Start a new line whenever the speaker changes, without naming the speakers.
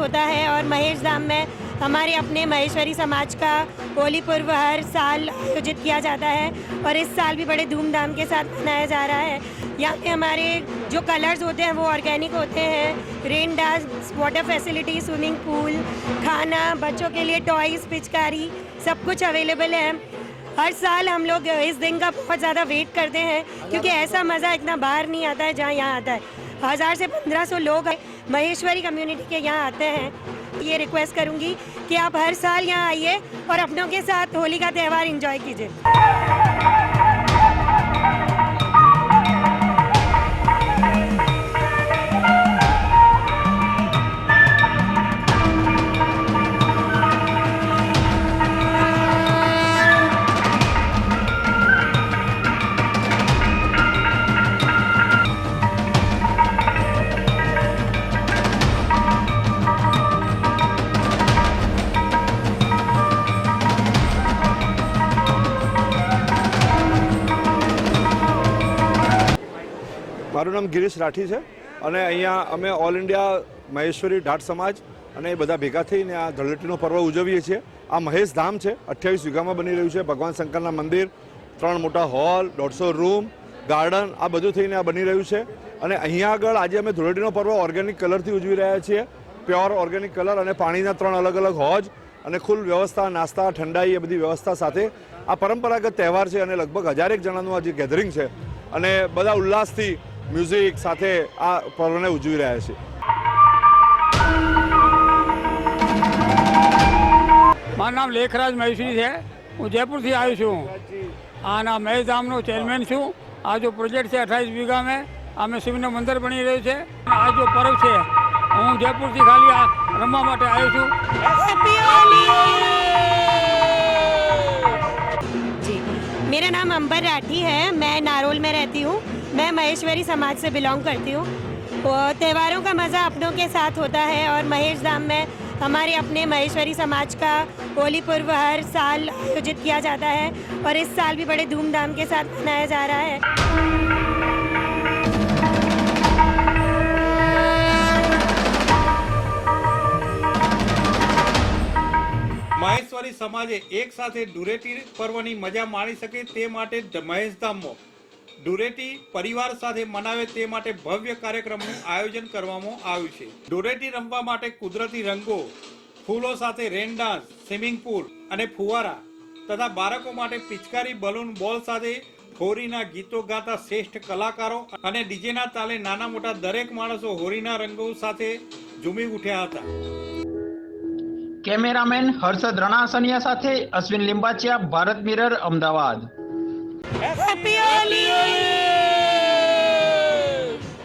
होता है और महेश धाम में हमारे अपने महेश्वरी समाज का होली पर्व हर साल आयोजित किया जाता है और इस साल भी बड़े धूमधाम के साथ मनाया जा रहा है। यहाँ पे हमारे जो कलर्स होते हैं वो ऑर्गेनिक होते हैं। Rain dance, water facility, swimming pool, खाना, बच्चों के लिए टॉयज़, पिचकारी, सब कुछ अवेलेबल है। हर साल हम लोग इस दिन का बहुत ज़्यादा वेट करते हैं क्योंकि ऐसा मज़ा इतना बाहर नहीं आता है जहाँ यहाँ आता है। 1000 से 1500 लोग महेश्वरी कम्युनिटी के यहाँ आते हैं। ये रिक्वेस्ट करूँगी कि आप हर साल यहाँ आइए और अपनों के साथ होली का त्यौहार एंजॉय कीजिए।
મારું નામ ગિરીશ રાઠી છે અને અહીંયા અમે ઓલ ઇન્ડિયા મહેશ્વરી ઢાટ સમાજ અને એ બધા ભેગા થઈને આ ધૂળેટીનો પર્વ ઉજવીએ છીએ। આ મહેશ ધામ છે, 28 વીઘામાં બની રહ્યું છે। ભગવાન શંકરના મંદિર, 3 મોટા હોલ, 150 રૂમ, ગાર્ડન, આ બધું થઈને આ બની રહ્યું છે। અને અહીંયા આગળ આજે અમે ધૂળેટીનો પર્વ ઓર્ગેનિક કલરથી ઉજવી રહ્યા છીએ। પ્યોર ઓર્ગેનિક કલર અને પાણીના 3 અલગ અલગ હોજ અને ફૂલ વ્યવસ્થા, નાસ્તા, ઠંડાઈ, એ બધી વ્યવસ્થા સાથે આ પરંપરાગત તહેવાર છે અને લગભગ 1000 જણાનું આજે ગેધરિંગ છે અને બધા ઉલ્લાસથી મ્યુઝિક સાથે આ પર્વને ઉજવી રહ્યા છે।
મારું નામ લેખરાજ મહેશ્વરી છે। હું જયપુરથી આવ્યો છું। આના મહેશ ધામનો ચેરમેન છું। આ જો પ્રોજેક્ટ છે 28 વીઘામાં, અમે શિવનું મંદિર બની રહ્યું છે। આ જો પર્વ છે, હું જયપુરથી ખાલી આ રમવા માટે આવ્યો છું।
जी, मेरा नाम अंबर राठी है। मैं नारोल में रहती हूँ। मैं महेश्वरी समाज से बिलोंग करती हूँ। त्योहारों का मज़ा अपनों के साथ होता है और महेश धाम में हमारे अपने महेश्वरी समाज का होली पर्व हर साल आयोजित किया जाता है और इस साल भी बड़े धूमधाम के साथ मनाया जा रहा है।
મહેશ્વરી સમાજે એક સાથે ધૂળેટી પર્વની મજા માણી શકે તે માટે મહેશધામમાં ધૂળેટી પરિવાર સાથે મનાવે તે માટે ભવ્ય કાર્યક્રમનું આયોજન કરવામાં આવ્યું છે। ધૂળેટી રમવા માટે કુદરતી રંગો, ફૂલો સાથે રેન ડાન્સ, સ્વિમિંગ પૂલ અને ફુવારા તથા બાળકો માટે પિચકારી, બલૂન, બોલ સાથે હોળીના ગીતો ગાતા શ્રેષ્ઠ કલાકારો અને ડીજેના તાલે નાના મોટા દરેક માણસો હોળીના રંગો સાથે ઝૂમી ઉઠ્યા હતા।
કેમેરામેન હર્ષદ રણાસનિયા સાથે Ashwin Limbachiya, Bharat mirror, Ahmedabad.
Happy Holi!